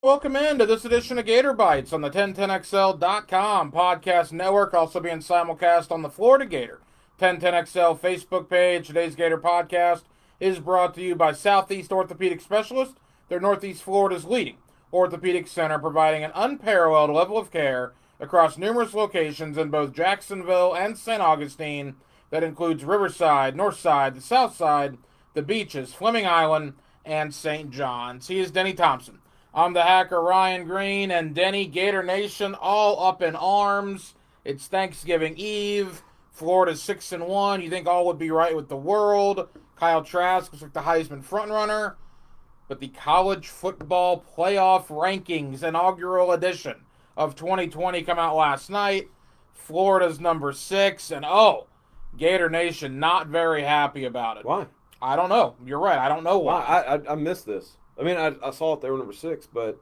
Welcome into this edition of Gator Bytes on the 1010XL.com podcast network, also being simulcast on the Florida Gator 1010XL Facebook page. Today's Gator podcast is brought to you by Southeast Orthopedic Specialist. They're Northeast Florida's leading orthopedic center, providing an unparalleled level of care across numerous locations in both Jacksonville and St. Augustine. That includes Riverside, Northside, the Southside, the beaches, Fleming Island, and St. John's. He is Denny Thompson. I'm the hacker Ryan Green, and Denny, Gator Nation, all up in arms. It's Thanksgiving Eve. Florida's 6-1. You think all would be right with the world. Kyle Trask was like the Heisman frontrunner. But the College Football Playoff Rankings inaugural edition of 2020 come out last night. Florida's number 6, and Gator Nation not very happy about it. Why? I don't know. You're right. I don't know why. I missed this. I mean, I saw it they were number 6, but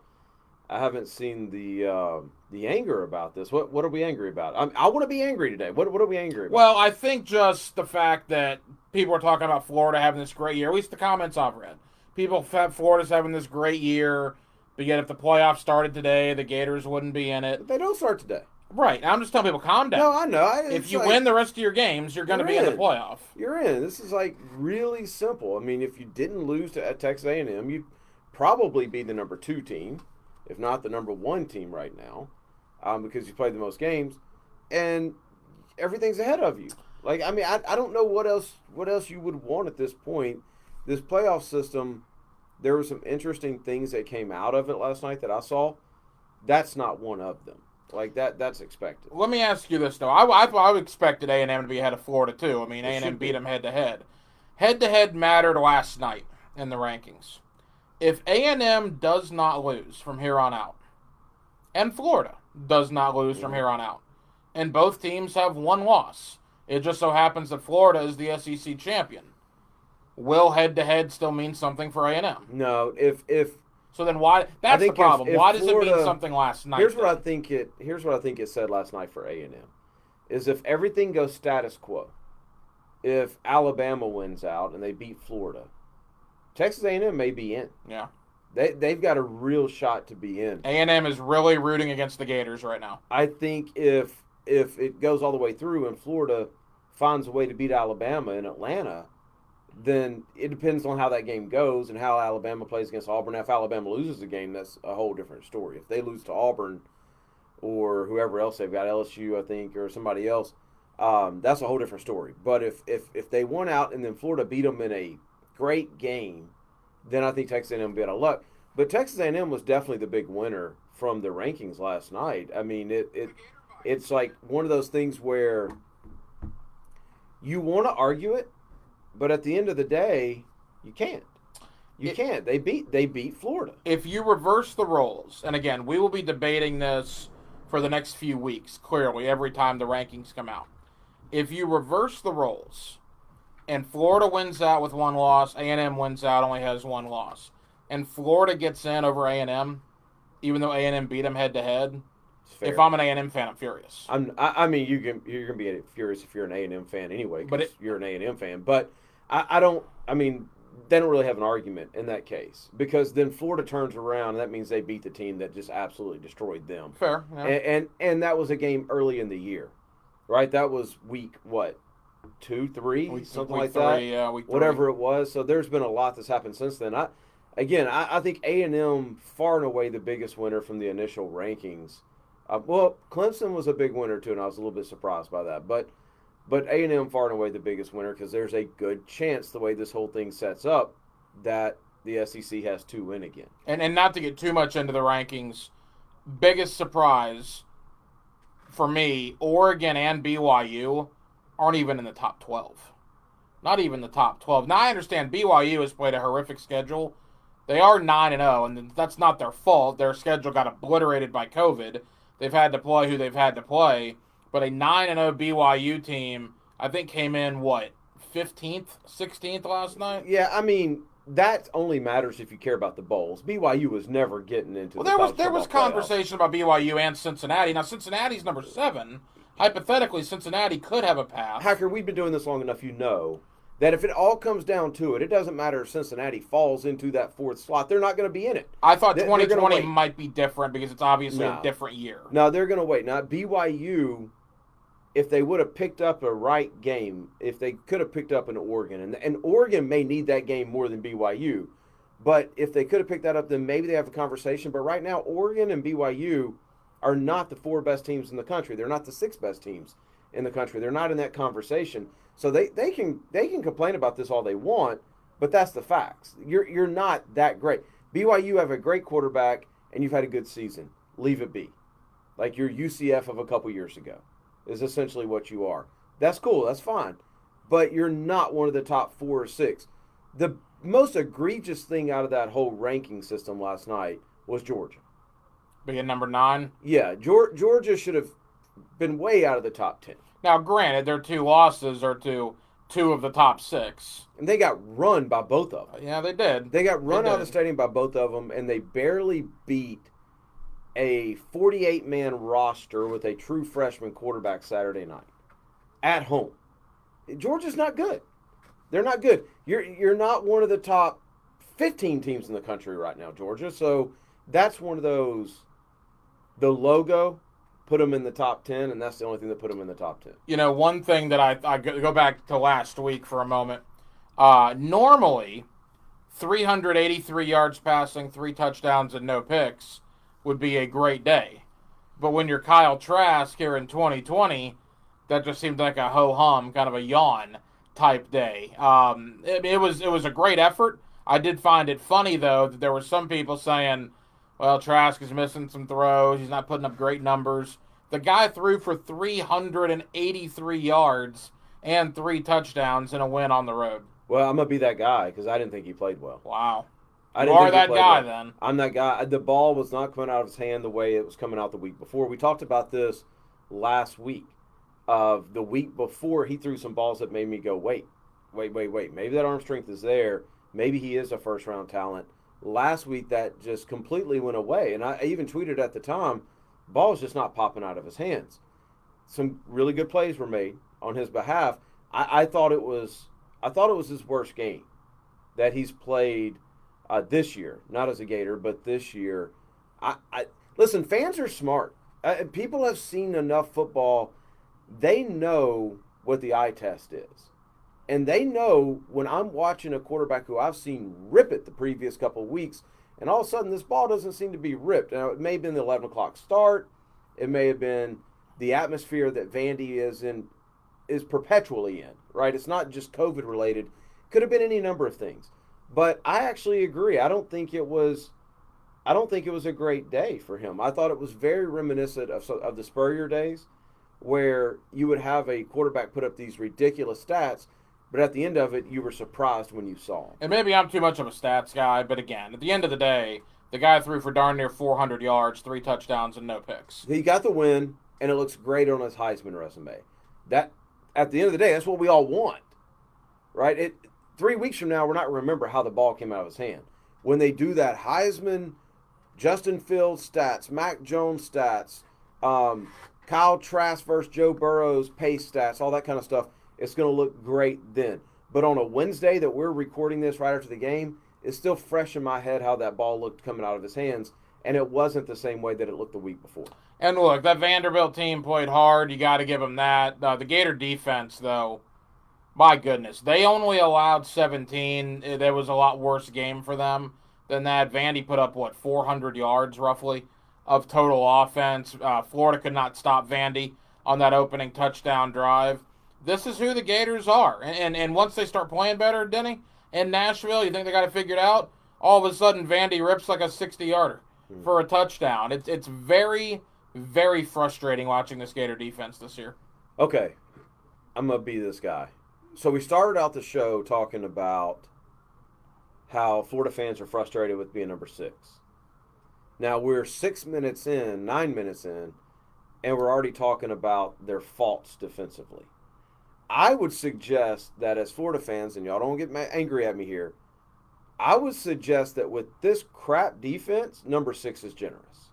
I haven't seen the anger about this. What are we angry about? I want to be angry today. What are we angry about? Well, I think just the fact that people are talking about Florida having this great year, at least the comments I've read. People have Florida's having this great year, but yet if the playoffs started today, the Gators wouldn't be in it. But they don't start today. Right. I'm just telling people, calm down. No, I know. If you win the rest of your games, you're going to be in the playoff. You're in. This is like really simple. I mean, if you didn't lose to Texas A&M, you'd probably be the number 2 team, if not the number 1 team right now, because you played the most games, and everything's ahead of you. Like, I mean, I don't know what else you would want at this point. This playoff system, there were some interesting things that came out of it last night that I saw. That's not one of them. Like, that's expected. Let me ask you this, though. I expected A&M to be ahead of Florida, too. I mean, A&M beat them head-to-head. Head-to-head mattered last night in the rankings. If A&M does not lose from here on out, and Florida does not lose from here on out, and both teams have one loss, it just so happens that Florida is the SEC champion, will head-to-head still mean something for A&M? No, So then why? That's the problem. Why does Florida, it mean something last night? Here's what I think it said last night for A&M, is if everything goes status quo, if Alabama wins out and they beat Florida, Texas A&M may be in. Yeah. They've got a real shot to be in. A&M is really rooting against the Gators right now. I think if it goes all the way through and Florida finds a way to beat Alabama in Atlanta, then it depends on how that game goes and how Alabama plays against Auburn. Now, if Alabama loses the game, that's a whole different story. If they lose to Auburn or whoever else they've got, LSU, I think, or somebody else, that's a whole different story. But if they won out and then Florida beat them in a great game, then I think Texas A&M will be out of luck. But Texas A&M was definitely the big winner from the rankings last night. I mean, it's like one of those things where you want to argue it, but at the end of the day, you can't. You can't. They beat Florida. If you reverse the roles, and again, we will be debating this for the next few weeks, clearly, every time the rankings come out. If you reverse the roles, and Florida wins out with one loss, A&M wins out, only has one loss, and Florida gets in over A&M, even though A&M beat them head-to-head, if I'm an A&M fan, I'm furious. I mean, you're gonna be furious if you're an A&M fan anyway, because you're an A&M fan. But I don't. I mean, they don't really have an argument in that case, because then Florida turns around, and that means they beat the team that just absolutely destroyed them. Fair. Yeah. And that was a game early in the year, right? That was week 2, 3, something like that. Yeah, week 3. Whatever it was. So there's been a lot that's happened since then. I think A&M far and away the biggest winner from the initial rankings. Well, Clemson was a big winner too, and I was a little bit surprised by that. But A&M far and away the biggest winner, because there's a good chance the way this whole thing sets up that the SEC has 2 win again. And not to get too much into the rankings, biggest surprise for me, Oregon and BYU aren't even in the top 12. Not even the top 12. Now, I understand BYU has played a horrific schedule. They are 9-0, and that's not their fault. Their schedule got obliterated by COVID. They've had to play who they've had to play. But a 9-0 BYU team, I think, came in, 15th, 16th last night? Yeah, I mean, that only matters if you care about the bowls. BYU was never getting into there was conversation about BYU and Cincinnati. Now, Cincinnati's number 7. Hypothetically, Cincinnati could have a path. Hacker, we've been doing this long enough, you know that if it all comes down to it, it doesn't matter if Cincinnati falls into that fourth slot. They're not going to be in it. I thought 2020 might be different because it's obviously a different year. No, they're going to wait. Now, BYU, if they would have picked up a right game, if they could have picked up an Oregon, and Oregon may need that game more than BYU, but if they could have picked that up, then maybe they have a conversation. But right now, Oregon and BYU are not the 4 best teams in the country. They're not the 6 best teams in the country. They're not in that conversation. So they can complain about this all they want, but that's the facts. You're not that great. BYU have a great quarterback, and you've had a good season. Leave it be. Like your UCF of a couple years ago is essentially what you are. That's cool. That's fine. But you're not one of the top 4 or 6. The most egregious thing out of that whole ranking system last night was Georgia. Being number 9? Yeah, Georgia should have been way out of the top 10. Now, granted, their 2 losses are to 2 of the top 6. And they got run by both of them. Yeah, they did. They got run out of the stadium by both of them, and they barely beat a 48-man roster with a true freshman quarterback Saturday night at home. Georgia's not good. They're not good. You're not one of the top 15 teams in the country right now, Georgia. So that's one of those, the logo put them in the top 10, and that's the only thing that put them in the top 10. You know, one thing that I go back to last week for a moment. Normally, 383 yards passing, 3 touchdowns, and no picks would be a great day. But when you're Kyle Trask here in 2020, that just seemed like a ho-hum, kind of a yawn type day. It was a great effort. I did find it funny, though, that there were some people saying, well, Trask is missing some throws. He's not putting up great numbers. The guy threw for 383 yards and 3 touchdowns in a win on the road. Well, I'm going to be that guy because I didn't think he played well. Wow. You are that guy, then. I'm that guy. The ball was not coming out of his hand the way it was coming out the week before. We talked about this last week. The week before, he threw some balls that made me go, wait. Maybe that arm strength is there. Maybe he is a first-round talent. Last week, that just completely went away. And I even tweeted at the time, ball's just not popping out of his hands. Some really good plays were made on his behalf. I thought it was his worst game that he's played this year. Not as a Gator, but this year. Listen, fans are smart. People have seen enough football. They know what the eye test is. And they know when I'm watching a quarterback who I've seen rip it the previous couple of weeks, and all of a sudden this ball doesn't seem to be ripped. Now, it may have been the 11 o'clock start. It may have been the atmosphere that Vandy is perpetually in, right? It's not just COVID related. Could have been any number of things. But I actually agree. I don't think it was a great day for him. I thought it was very reminiscent of the Spurrier days, where you would have a quarterback put up these ridiculous stats, but at the end of it, you were surprised when you saw him. And maybe I'm too much of a stats guy, but again, at the end of the day, the guy threw for darn near 400 yards, 3 touchdowns, and no picks. He got the win, and it looks great on his Heisman resume. That, at the end of the day, that's what we all want, right? 3 weeks from now, we're not going to remember how the ball came out of his hand. When they do that Heisman, Justin Fields stats, Mac Jones stats, Kyle Trask versus Joe Burrow's pace stats, all that kind of stuff, it's going to look great then. But on a Wednesday that we're recording this right after the game, it's still fresh in my head how that ball looked coming out of his hands, and it wasn't the same way that it looked the week before. And look, that Vanderbilt team played hard. You got to give them that. The Gator defense, though, my goodness, they only allowed 17. There was a lot worse game for them than that. Vandy put up, 400 yards roughly of total offense. Florida could not stop Vandy on that opening touchdown drive. This is who the Gators are. And once they start playing better, Denny, in Nashville, you think they got it figured out? All of a sudden, Vandy rips like a 60-yarder for a touchdown. It's very, very frustrating watching this Gator defense this year. Okay, I'm going to be this guy. So we started out the show talking about how Florida fans are frustrated with being number 6. Now we're 9 minutes in, and we're already talking about their faults defensively. I would suggest that as Florida fans, and y'all don't get angry at me here, I would suggest that with this crap defense, number 6 is generous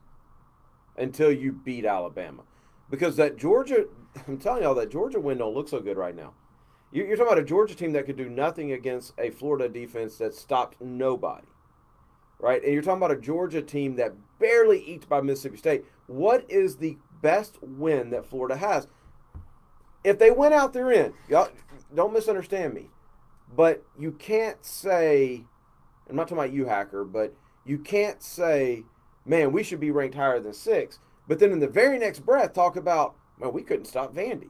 until you beat Alabama. Because that Georgia, I'm telling y'all, that Georgia win don't look so good right now. You're talking about a Georgia team that could do nothing against a Florida defense that stopped nobody, right? And you're talking about a Georgia team that barely eked by Mississippi State. What is the best win that Florida has? If they went out there in, y'all don't misunderstand me, but you can't say, I'm not talking about you, Hacker, but you can't say, man, we should be ranked higher than 6, but then in the very next breath talk about, man, we couldn't stop Vandy.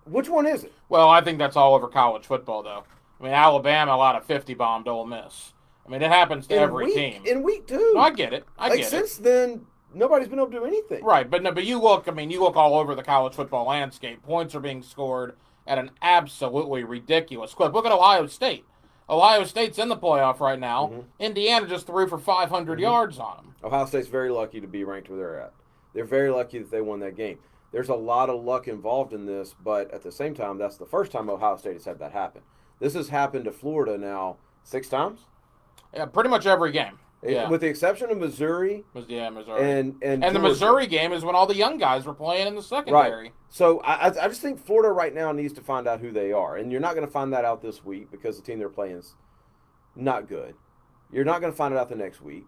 Which one is it? Well, I think that's all over college football, though. I mean, Alabama allowed a 50-bomb to Ole Miss. I mean, it happens to every team. In week 2. No, I get it. I get it. Since then, nobody's been able to do anything. Right, but you look all over the college football landscape. Points are being scored at an absolutely ridiculous clip. Look at Ohio State. Ohio State's in the playoff right now. Mm-hmm. Indiana just threw for 500 yards on them. Ohio State's very lucky to be ranked where they're at. They're very lucky that they won that game. There's a lot of luck involved in this, but at the same time, that's the first time Ohio State has had that happen. This has happened to Florida now 6 times? Yeah, pretty much every game. Yeah. With the exception of Missouri. Yeah, Missouri. And the Missouri game is when all the young guys were playing in the secondary. Right. So I just think Florida right now needs to find out who they are. And you're not going to find that out this week because the team they're playing is not good. You're not going to find it out the next week.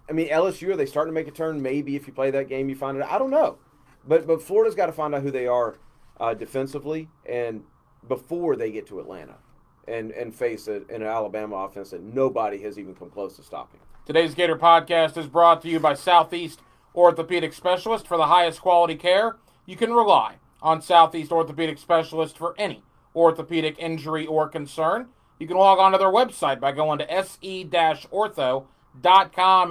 LSU, are they starting to make a turn? Maybe if you play that game, you find it out. I don't know. But Florida's got to find out who they are defensively and before they get to Atlanta and face an Alabama offense that nobody has even come close to stopping. Today's Gator Podcast is brought to you by Southeast Orthopedic Specialist. For the highest quality care, you can rely on Southeast Orthopedic Specialist for any orthopedic injury or concern. You can log on to their website by going to se-ortho.com,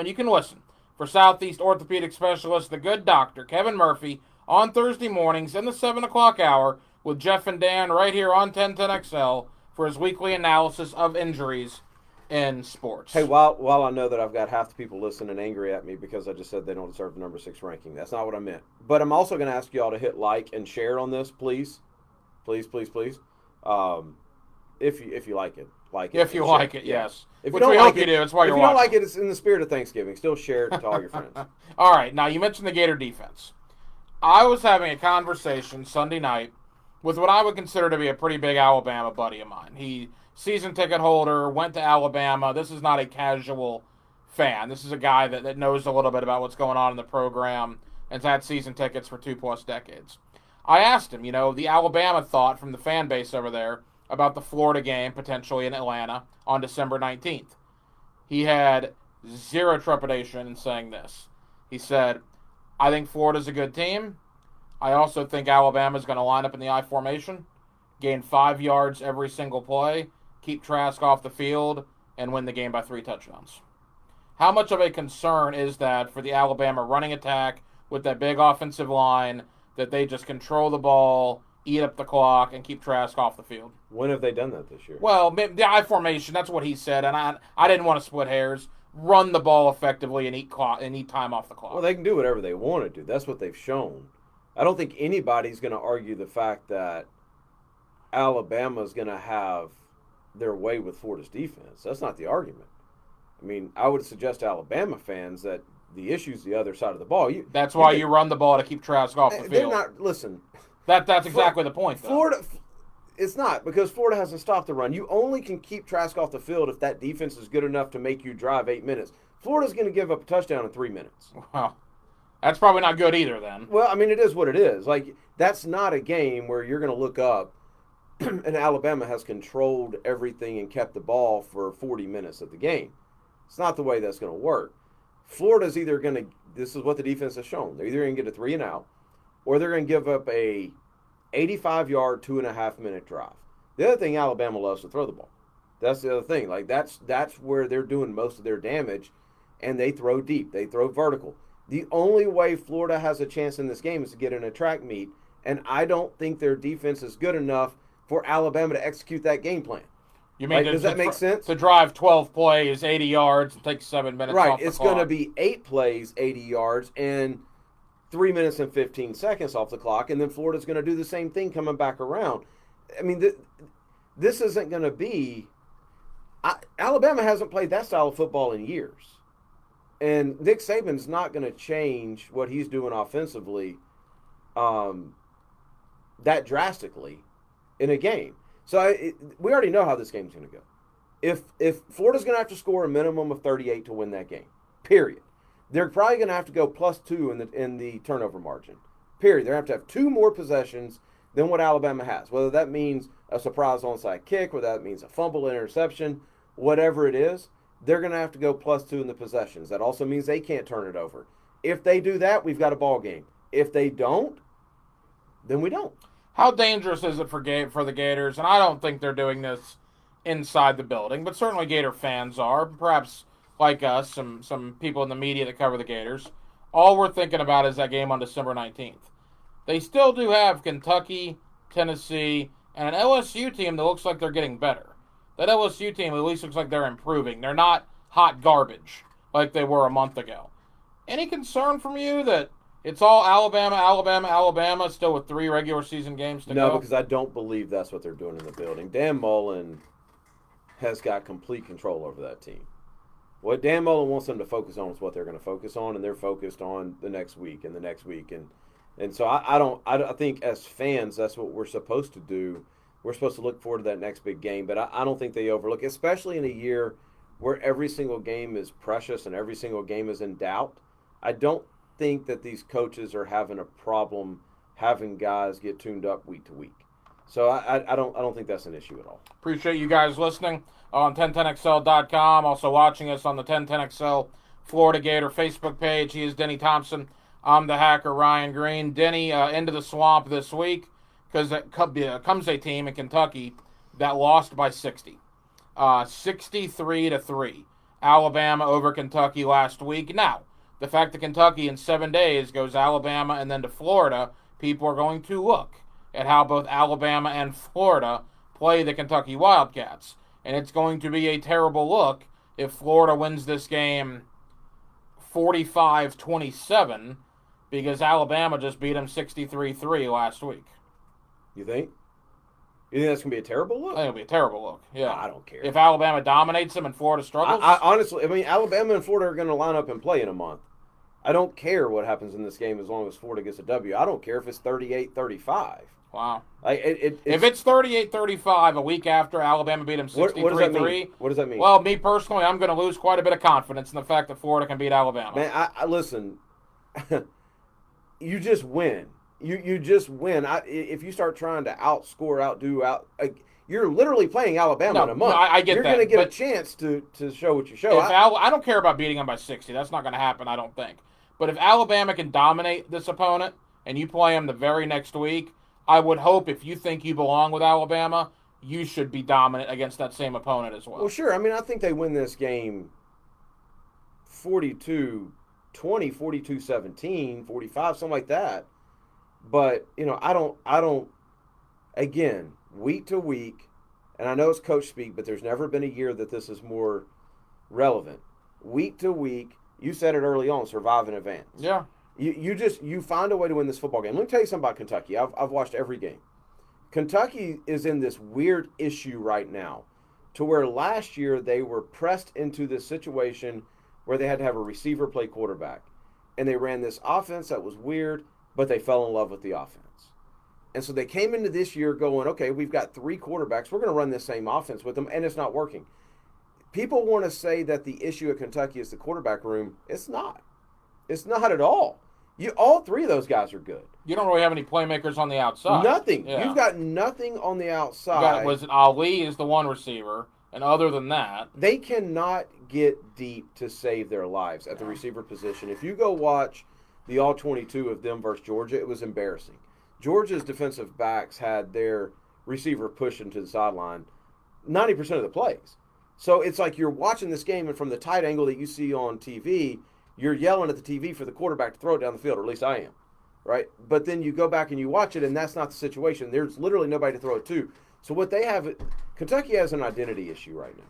and you can listen for Southeast Orthopedic Specialist, the good doctor, Kevin Murphy, on Thursday mornings in the 7 o'clock hour with Jeff and Dan right here on 1010XL for his weekly analysis of injuries in sports. Hey, while I know that I've got half the people listening angry at me because I just said they don't deserve the number 6 ranking, that's not what I meant. But I'm also going to ask y'all to hit like and share on this, please. Please, please, please. If you like it. If you like it, yes. If Which we hope you do. That's why you're watching. If you don't like it, it's in the spirit of Thanksgiving. Still share it to all your friends. All right. Now, you mentioned the Gator defense. I was having a conversation Sunday night with what I would consider to be a pretty big Alabama buddy of mine. He, season ticket holder, went to Alabama. This is not a casual fan. This is a guy that knows a little bit about what's going on in the program and has had season tickets for 2+ decades. I asked him, the Alabama thought from the fan base over there about the Florida game potentially in Atlanta on December 19th. He had zero trepidation in saying this. He said, I think Florida's a good team. I also think Alabama's going to line up in the I formation, gain 5 yards every single play, keep Trask off the field, and win the game by 3 touchdowns. How much of a concern is that for the Alabama running attack with that big offensive line that they just control the ball, eat up the clock, and keep Trask off the field? When have they done that this year? Well, the I formation, that's what he said, and I didn't want to split hairs. Run the ball effectively and eat time off the clock. Well, they can do whatever they want to do. That's what they've shown. I don't think anybody's going to argue the fact that Alabama's going to have their way with Florida's defense. That's not the argument. I mean, I would suggest to Alabama fans that the issue's the other side of the ball. That's why you run the ball to keep Trask off the field. They're not. Listen. That's exactly the point, though. Florida. It's not, because Florida hasn't stopped the run. You only can keep Trask off the field if that defense is good enough to make you drive 8 minutes. Florida's going to give up a touchdown in 3 minutes. Wow. That's probably not good either, then. Well, I mean, it is what it is. Like, that's not a game where you're going to look up and Alabama has controlled everything and kept the ball for 40 minutes of the game. It's not the way that's going to work. Florida's either going to, this is what the defense has shown, they're either going to get a 3 and out, or they're going to give up a 85-yard, 2.5-minute drive. The other thing, Alabama loves to throw the ball. That's the other thing. Like, that's where they're doing most of their damage, and they throw deep. They throw vertical. The only way Florida has a chance in this game is to get in a track meet, and I don't think their defense is good enough for Alabama to execute that game plan. You mean does that make sense? To drive 12 plays, 80 yards, and take 7 minutes off the clock. Right. It's going to be 8 plays, 80 yards, and 3 minutes and 15 seconds off the clock, and then Florida's going to do the same thing coming back around. I mean, this isn't going to be – Alabama hasn't played that style of football in years. And Nick Saban's not going to change what he's doing offensively that drastically in a game. So we already know how this game's going to go. If Florida's going to have to score a minimum of 38 to win that game, period. They're probably going to have to go +2 in the turnover margin, period. They're going to have 2 more possessions than what Alabama has. Whether that means a surprise onside kick, whether that means a fumble, interception, whatever it is, they're going to have to go +2 in the possessions. That also means they can't turn it over. If they do that, we've got a ball game. If they don't, then we don't. How dangerous is it for the Gators? And I don't think they're doing this inside the building, but certainly Gator fans are. Perhaps like us, some people in the media that cover the Gators. All we're thinking about is that game on December 19th. They still do have Kentucky, Tennessee, and an LSU team that looks like they're getting better. That LSU team at least looks like they're improving. They're not hot garbage like they were a month ago. Any concern from you that it's all Alabama, Alabama, Alabama, still with 3 regular season games to go? No, because I don't believe that's what they're doing in the building. Dan Mullen has got complete control over that team. What Dan Mullen wants them to focus on is what they're going to focus on, and they're focused on the next week and the next week. And so I think as fans, that's what we're supposed to do. We're supposed to look forward to that next big game, but I don't think they overlook, especially in a year where every single game is precious and every single game is in doubt. I don't think that these coaches are having a problem having guys get tuned up week to week. So I don't think that's an issue at all. Appreciate you guys listening on 1010XL.com. Also watching us on the 1010XL Florida Gator Facebook page. He is Denny Thompson. I'm the hacker, Ryan Green. Denny into the swamp this week because it comes a team in Kentucky that lost by 60. 63-3. Alabama over Kentucky last week. Now, the fact that Kentucky in 7 days goes Alabama and then to Florida, people are going to look at how both Alabama and Florida play the Kentucky Wildcats. And it's going to be a terrible look if Florida wins this game 45-27 because Alabama just beat them 63-3 last week. You think? You think that's going to be a terrible look? I think it'll be a terrible look, yeah. I don't care. If Alabama dominates them and Florida struggles? Honestly, Alabama and Florida are going to line up and play in a month. I don't care what happens in this game as long as Florida gets a W. I don't care if it's 38-35. Wow. If it's 38-35 a week after Alabama beat them 63-3. What does that mean? Well, me personally, I'm going to lose quite a bit of confidence in the fact that Florida can beat Alabama. Man, listen, you just win. You just win. If you start trying to you're literally playing Alabama in a month. No, I get you're that. You're going to get a chance to show what you show. I don't care about beating them by 60. That's not going to happen, I don't think. But if Alabama can dominate this opponent and you play them the very next week, I would hope if you think you belong with Alabama, you should be dominant against that same opponent as well. Well, sure. I think they win this game 42-20, 42-17, 45, something like that. But, I don't, again, week to week, and I know it's coach speak, but there's never been a year that this is more relevant. Week to week, you said it early on, survive in advance. Yeah. You find a way to win this football game. Let me tell you something about Kentucky. I've watched every game. Kentucky is in this weird issue right now to where last year they were pressed into this situation where they had to have a receiver play quarterback. And they ran this offense that was weird, but they fell in love with the offense. And so they came into this year going, okay, we've got 3 quarterbacks. We're going to run this same offense with them, and it's not working. People want to say that the issue at Kentucky is the quarterback room. It's not. It's not at all. All 3 of those guys are good. You don't really have any playmakers on the outside. Nothing. Yeah. You've got nothing on the outside. Was it Ali is the one receiver, and other than that, they cannot get deep to save their lives at the receiver position. If you go watch the All-22 of them versus Georgia, it was embarrassing. Georgia's defensive backs had their receiver pushing to the sideline 90% of the plays. So it's like you're watching this game, and from the tight angle that you see on TV, you're yelling at the TV for the quarterback to throw it down the field, or at least I am, right? But then you go back and you watch it, and that's not the situation. There's literally nobody to throw it to. So what they have, Kentucky has an identity issue right now,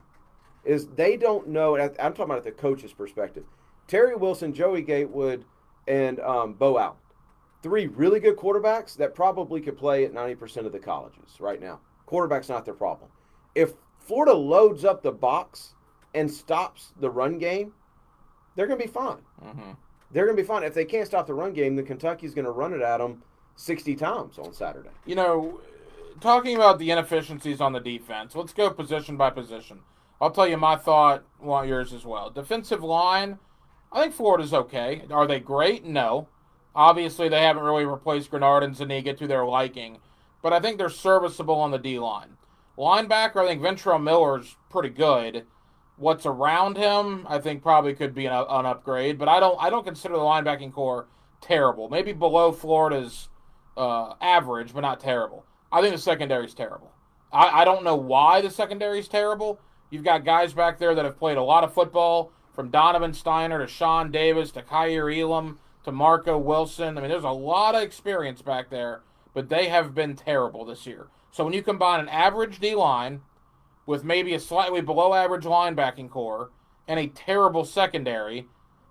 is they don't know, and I'm talking about at the coach's perspective, Terry Wilson, Joey Gatewood, and Bo Allen. 3 really good quarterbacks that probably could play at 90% of the colleges right now. Quarterback's not their problem. If Florida loads up the box and stops the run game, they're going to be fine. Mm-hmm. They're going to be fine. If they can't stop the run game, then Kentucky's going to run it at them 60 times on Saturday. talking about the inefficiencies on the defense, let's go position by position. I'll tell you my thought, want yours as well. Defensive line, I think Florida's okay. Are they great? No. Obviously, they haven't really replaced Grenard and Zuniga to their liking, but I think they're serviceable on the D line. Linebacker, I think Ventrell Miller's pretty good. What's around him, I think probably could be an upgrade, but I don't consider the linebacking core terrible. Maybe below Florida's average, but not terrible. I think the secondary's terrible. I don't know why the secondary's terrible. You've got guys back there that have played a lot of football, from Donovan Steiner to Sean Davis to Kyer Elam to Marco Wilson. I mean, there's a lot of experience back there, but they have been terrible this year. So when you combine an average D-line with maybe a slightly below average linebacking core and a terrible secondary,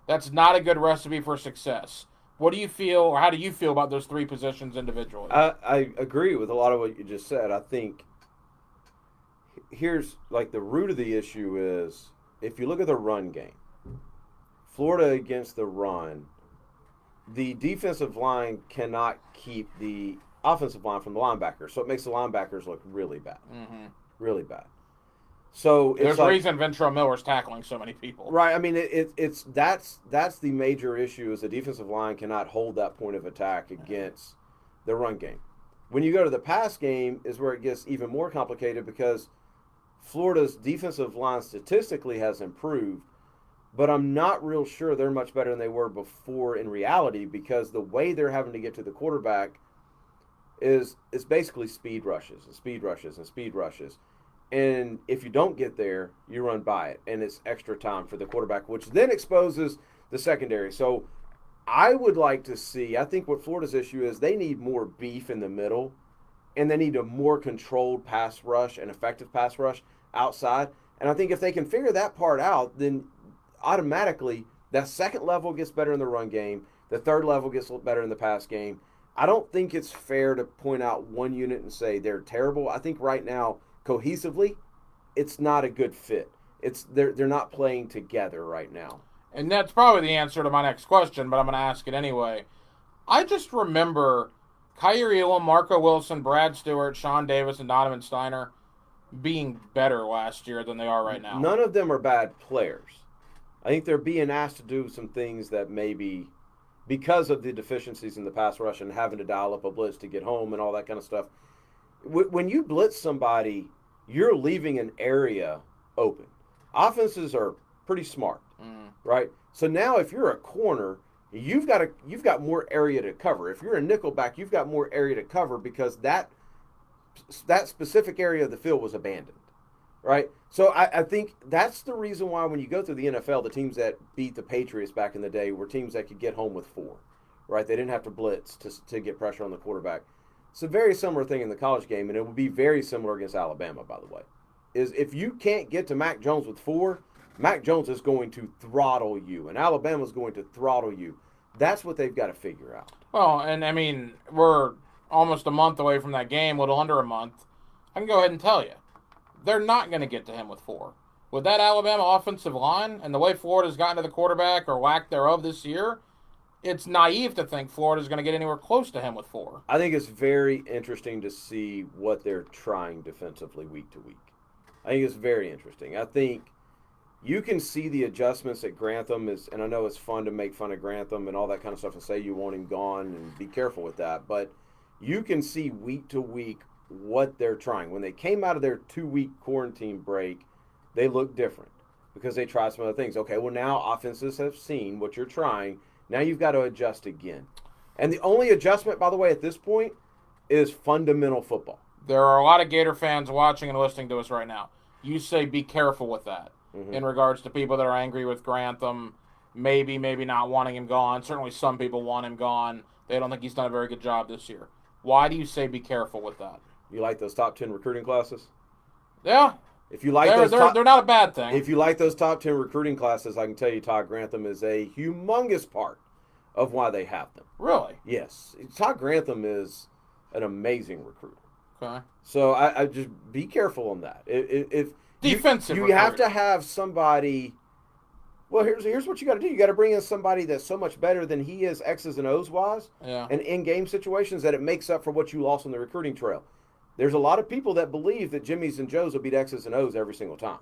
that's not a good recipe for success. What do you feel, or how do you feel about those three positions individually? I agree with a lot of what you just said. I think here's like the root of the issue is if you look at the run game, Florida against the run, the defensive line cannot keep the offensive line from the linebackers, so it makes the linebackers look really bad, really bad. So it's there's a reason Ventrell Miller's tackling so many people, right? I mean, that's the major issue is the defensive line cannot hold that point of attack against the run game. When you go to the pass game, is where it gets even more complicated because Florida's defensive line statistically has improved, but I'm not real sure they're much better than they were before in reality because the way they're having to get to the quarterback is basically speed rushes and speed rushes and speed rushes. And if you don't get there, you run by it, and it's extra time for the quarterback, which then exposes the secondary. So I would like to see, I think what Florida's issue is they need more beef in the middle, and they need a more controlled pass rush and effective pass rush outside. And I think if they can figure that part out, then automatically that second level gets better in the run game, the third level gets better in the pass game. I don't think it's fair to point out one unit and say they're terrible. I think right now, cohesively, it's not a good fit. They're not playing together right now. And that's probably the answer to my next question, but I'm going to ask it anyway. I just remember Kyer Elam, Marco Wilson, Brad Stewart, Sean Davis, and Donovan Steiner being better last year than they are right now. None of them are bad players. I think they're being asked to do some things that maybe because of the deficiencies in the pass rush and having to dial up a blitz to get home and all that kind of stuff. When you blitz somebody, you're leaving an area open. Offenses are pretty smart, right? So now if you're a corner, you've got more area to cover. If you're a nickelback, you've got more area to cover because that specific area of the field was abandoned, right? So I think that's the reason why when you go through the NFL, the teams that beat the Patriots back in the day were teams that could get home with 4, right? They didn't have to blitz to get pressure on the quarterback. It's a very similar thing in the college game, and it will be very similar against Alabama, by the way. Is if you can't get to Mac Jones with 4, Mac Jones is going to throttle you, and Alabama's going to throttle you. That's what they've got to figure out. Well, and I mean, we're almost a month away from that game, a little under a month. I can go ahead and tell you, they're not going to get to him with 4. With that Alabama offensive line and the way Florida's gotten to the quarterback or lack thereof this year, it's naive to think Florida's going to get anywhere close to him with 4. I think it's very interesting to see what they're trying defensively week to week. I think it's very interesting. I think you can see the adjustments that Grantham is, and I know it's fun to make fun of Grantham and all that kind of stuff and say you want him gone and be careful with that, but you can see week to week what they're trying. When they came out of their 2-week quarantine break, they looked different because they tried some other things. Okay, well now offenses have seen what you're trying. Now you've got to adjust again. And the only adjustment, by the way, at this point is fundamental football. There are a lot of Gator fans watching and listening to us right now. You say be careful with that in regards to people that are angry with Grantham, maybe not wanting him gone. Certainly some people want him gone. They don't think he's done a very good job this year. Why do you say be careful with that? You like those top 10 recruiting classes? Yeah. If you like they're not a bad thing. If you like those top 10 recruiting classes, I can tell you Todd Grantham is a humongous part of why they have them. Really? Yes. Todd Grantham is an amazing recruiter. Okay. So I just be careful on that. If defensive, you have to have somebody. Well, here's what you got to do. You got to bring in somebody that's so much better than he is, X's and O's wise, and in game situations that it makes up for what you lost on the recruiting trail. There's a lot of people that believe that Jimmys and Joes will beat X's and O's every single time.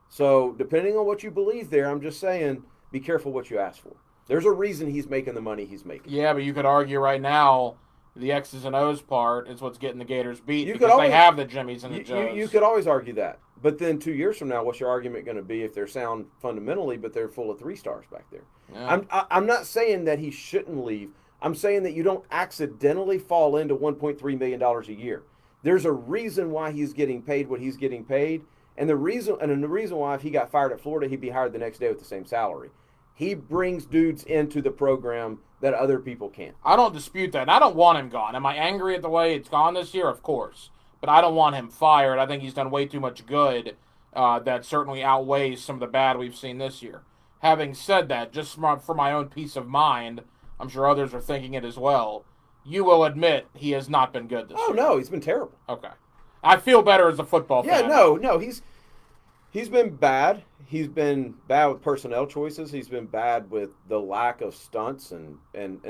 So depending on what you believe there, I'm just saying, be careful what you ask for. There's a reason he's making the money he's making. Yeah, but you could argue right now the X's and O's part is what's getting the Gators beat You because could always, they have the Jimmys and the Joes. You could always argue that. But then 2 years from now, what's your argument going to be if they're sound fundamentally, but they're full of 3 stars back there? Yeah. I'm not saying that he shouldn't leave. I'm saying that you don't accidentally fall into $1.3 million a year. There's a reason why he's getting paid what he's getting paid. And the reason why if he got fired at Florida, he'd be hired the next day with the same salary. He brings dudes into the program that other people can't. I don't dispute that. And I don't want him gone. Am I angry at the way it's gone this year? Of course. But I don't want him fired. I think he's done way too much good that certainly outweighs some of the bad we've seen this year. Having said that, just for my own peace of mind, I'm sure others are thinking it as well, you will admit he has not been good this year. Oh, no, he's been terrible. Okay. I feel better as a football fan. Yeah, no, he's been bad. He's been bad with personnel choices. He's been bad with the lack of stunts and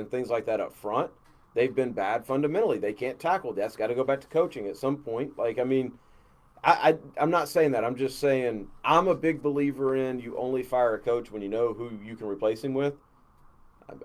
things like that up front. They've been bad fundamentally. They can't tackle. That's got to go back to coaching at some point. I'm not saying that. I'm just saying I'm a big believer in you only fire a coach when you know who you can replace him with.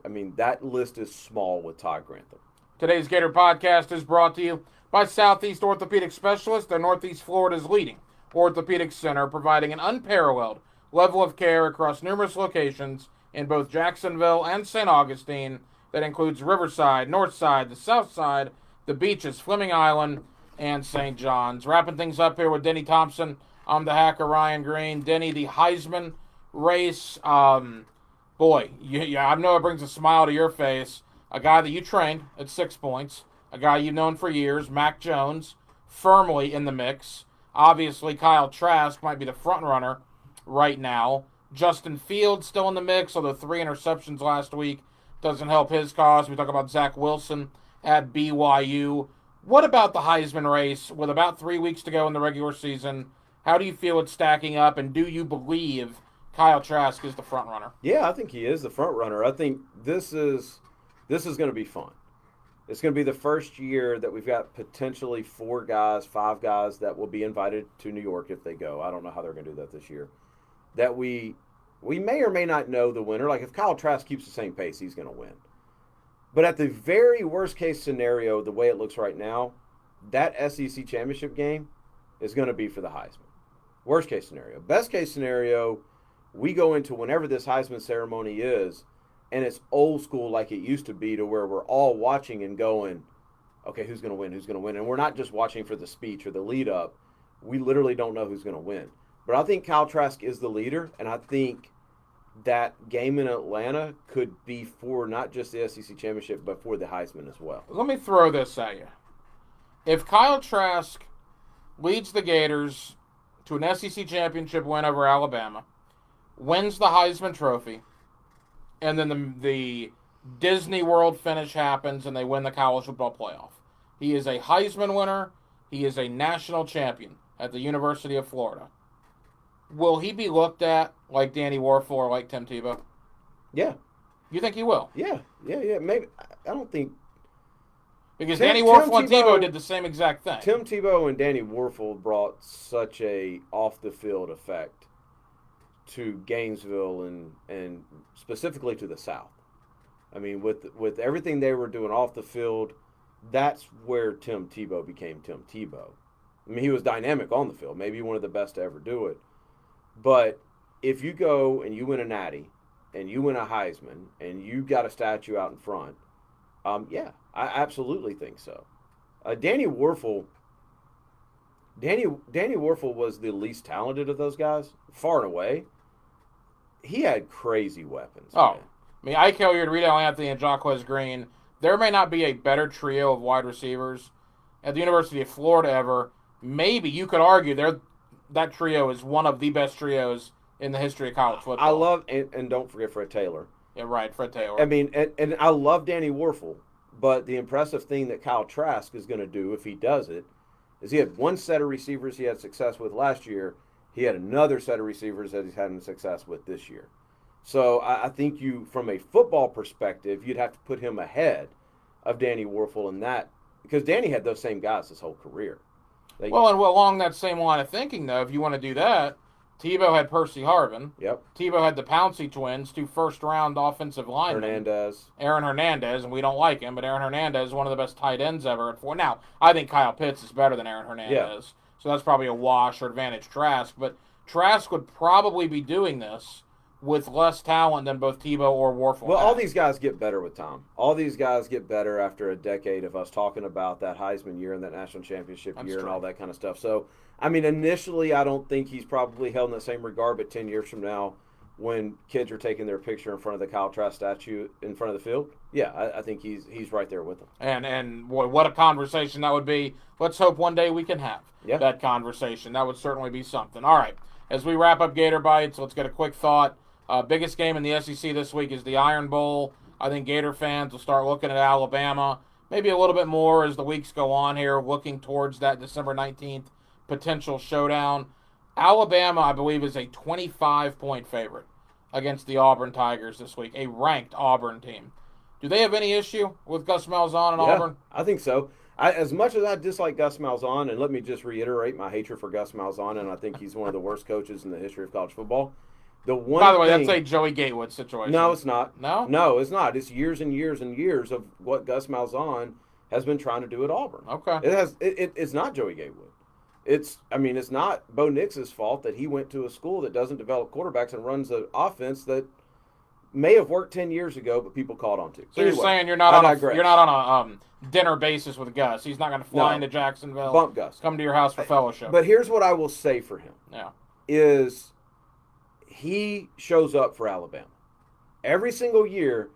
I mean, that list is small with Todd Grantham. Today's Gator Podcast is brought to you by Southeast Orthopedic Specialists. They're Northeast Florida's leading orthopedic center, providing an unparalleled level of care across numerous locations in both Jacksonville and St. Augustine. That includes Riverside, Northside, the South Side, the beaches, Fleming Island, and St. John's. Wrapping things up here with Denny Thompson. I'm the hacker, Ryan Green. Denny, the Heisman race. Boy, I know it brings a smile to your face. A guy that you trained at 6 points, a guy you've known for years, Mac Jones, firmly in the mix. Obviously, Kyle Trask might be the front runner right now. Justin Fields still in the mix, although 3 interceptions last week doesn't help his cause. We talk about Zach Wilson at BYU. What about the Heisman race with about 3 weeks to go in the regular season? How do you feel it's stacking up, and do you believe Kyle Trask is the front runner? Yeah, I think he is the front runner. I think this is going to be fun. It's going to be the first year that we've got potentially 4 guys, 5 guys that will be invited to New York if they go. I don't know how they're going to do that this year. That we may or may not know the winner. Like if Kyle Trask keeps the same pace, he's going to win. But at the very worst case scenario, the way it looks right now, that SEC championship game is going to be for the Heisman. Worst case scenario. Best case scenario, we go into whenever this Heisman ceremony is, and it's old school like it used to be, to where we're all watching and going, okay, who's going to win? Who's going to win? And we're not just watching for the speech or the lead up. We literally don't know who's going to win. But I think Kyle Trask is the leader, and I think that game in Atlanta could be for not just the SEC championship, but for the Heisman as well. Let me throw this at you. If Kyle Trask leads the Gators to an SEC championship win over Alabama, wins the Heisman Trophy, and then the Disney World finish happens and they win the college football playoff, he is a Heisman winner. He is a national champion at the University of Florida. Will he be looked at like Danny Warfel or like Tim Tebow? Yeah. You think he will? Yeah. Maybe. I don't think. Because Danny Warfel and Tebow did the same exact thing. Tim Tebow and Danny Warfel brought such a off-the-field effect to Gainesville and specifically to the South. I mean, with everything they were doing off the field, that's where Tim Tebow became Tim Tebow. I mean, he was dynamic on the field, maybe one of the best to ever do it. But if you go and you win a Natty and you win a Heisman and you got a statue out in front, yeah, I absolutely think so. Danny Warfel was the least talented of those guys, far and away. He had crazy weapons. Oh, man. I mean, Ike Hilliard, Reed Anthony, and Jacquez Green. There may not be a better trio of wide receivers at the University of Florida ever. Maybe you could argue that trio is one of the best trios in the history of college football. I love, and don't forget Fred Taylor. Yeah, right, Fred Taylor. I mean, and I love Danny Warfel, but the impressive thing that Kyle Trask is going to do if he does it is he had one set of receivers he had success with last year. He had another set of receivers that he's having success with this year. So I think from a football perspective, you'd have to put him ahead of Danny Warfel in that because Danny had those same guys his whole career. Well, and along that same line of thinking, though, if you want to do that, Tebow had Percy Harvin. Yep. Tebow had the Pouncey twins, 2 first-round offensive linemen. Aaron Hernandez, and we don't like him, but Aaron Hernandez is one of the best tight ends ever at 4. Now, I think Kyle Pitts is better than Aaron Hernandez, yeah. So that's probably a wash or advantage Trask. But Trask would probably be doing this with less talent than both Tebow or Warfel. Well, all these guys get better with time. All these guys get better after a decade of us talking about that Heisman year and that national championship year and all that kind of stuff. So, I mean, initially, I don't think he's probably held in the same regard, but 10 years from now, when kids are taking their picture in front of the Kyle Trask statue in front of the field, yeah, I think he's right there with them. And what a conversation that would be. Let's hope one day we can have that conversation. That would certainly be something. All right, as we wrap up Gator Bites, let's get a quick thought. Biggest game in the SEC this week is the Iron Bowl. I think Gator fans will start looking at Alabama maybe a little bit more as the weeks go on here, looking towards that December 19th potential showdown. Alabama, I believe, is a 25-point favorite against the Auburn Tigers this week, a ranked Auburn team. Do they have any issue with Gus Malzahn and Auburn? I think so. As much as I dislike Gus Malzahn, and let me just reiterate my hatred for Gus Malzahn, and I think he's one of the worst coaches in the history of college football. By the way, that's a Joey Gatewood situation. No, it's not. No? No, it's not. It's years and years and years of what Gus Malzahn has been trying to do at Auburn. Okay. It's not Joey Gatewood. It's not Bo Nix's fault that he went to a school that doesn't develop quarterbacks and runs an offense that may have worked 10 years ago, but people caught on to. So you're saying you're not on a dinner basis with Gus. He's not going to fly into Jacksonville. Bump Gus. Come to your house for fellowship. But here's what I will say for him. Yeah. Is he shows up for Alabama. Every single year,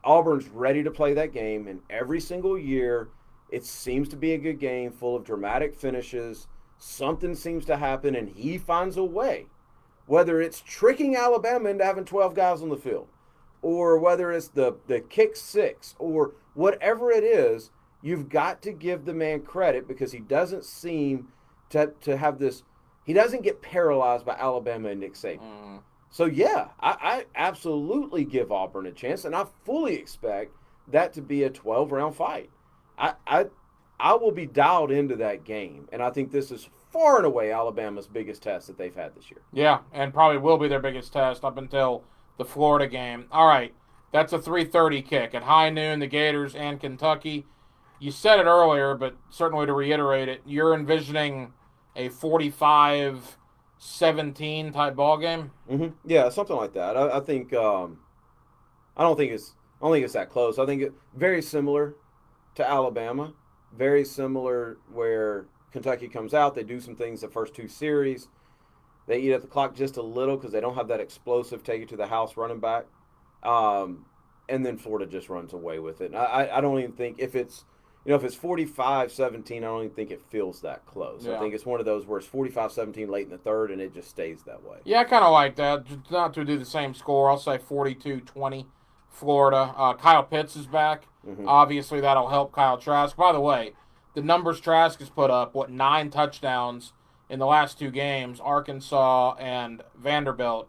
Auburn's ready to play that game, and every single year, it seems to be a good game full of dramatic finishes. Something seems to happen, and he finds a way. Whether it's tricking Alabama into having 12 guys on the field, or whether it's the kick six, or whatever it is, you've got to give the man credit because he doesn't seem to have this. He doesn't get paralyzed by Alabama and Nick Saban. So, yeah, I absolutely give Auburn a chance, and I fully expect that to be a 12-round fight. I will be dialed into that game, and I think this is far and away Alabama's biggest test that they've had this year. Yeah, and probably will be their biggest test up until the Florida game. All right, that's a 3:30 kick. At high noon, the Gators and Kentucky. You said it earlier, but certainly to reiterate it, you're envisioning a 45-17 type ball game? Mm-hmm. Yeah, something like that. I think I don't think it's that close. I think it very similar to Alabama, very similar where Kentucky comes out. They do some things the first 2 series. They eat at the clock just a little because they don't have that explosive take it to the house running back. And then Florida just runs away with it. And I don't even think if it's 45-17, I don't even think it feels that close. Yeah. I think it's one of those where it's 45-17 late in the third, and it just stays that way. Yeah, I kind of like that. Just not to do the same score. I'll say 42-20 Florida. Kyle Pitts is back. Mm-hmm. Obviously, that'll help Kyle Trask. By the way, the numbers Trask has put up, 9 touchdowns in the last 2 games, Arkansas and Vanderbilt,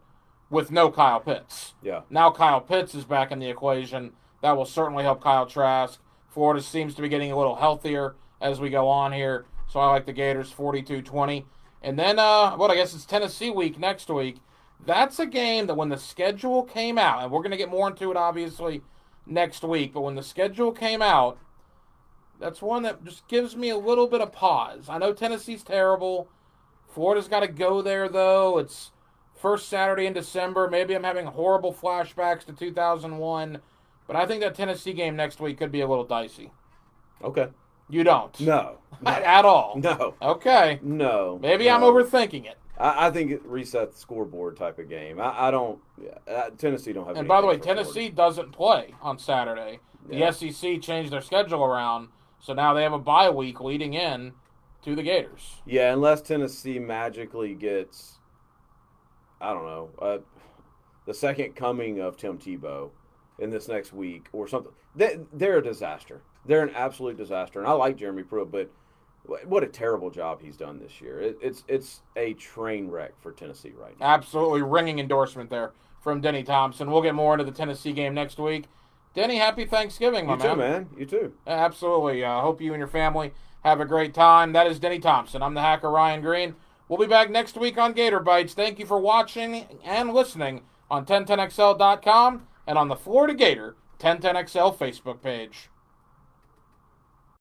with no Kyle Pitts. Yeah. Now Kyle Pitts is back in the equation. That will certainly help Kyle Trask. Florida seems to be getting a little healthier as we go on here. So I like the Gators 42-20. And then, I guess it's Tennessee week next week. That's a game that when the schedule came out, and we're going to get more into it obviously next week, but when the schedule came out, that's one that just gives me a little bit of pause. I know Tennessee's terrible. Florida's got to go there, though. It's first Saturday in December. Maybe I'm having horrible flashbacks to 2001. But I think that Tennessee game next week could be a little dicey. Okay. You don't? No. At all? No. Okay. No. Maybe I'm overthinking it. I think it resets the scoreboard type of game. I don't. Tennessee don't have. And by the way, Tennessee doesn't play on Saturday. The SEC changed their schedule around, so now they have a bye week leading in to the Gators. Yeah, unless Tennessee magically gets, I don't know, the second coming of Tim Tebow in this next week or something. They're a disaster. They're an absolute disaster. And I like Jeremy Pruitt, but what a terrible job he's done this year. It's a train wreck for Tennessee right now. Absolutely ringing endorsement there from Denny Thompson. We'll get more into the Tennessee game next week. Denny, happy Thanksgiving, my You too, man. You too. Absolutely. I hope you and your family have a great time. That is Denny Thompson. I'm the hacker Ryan Green. We'll be back next week on Gator Bytes. Thank you for watching and listening on 1010XL.com and on the Florida Gator 1010XL Facebook page.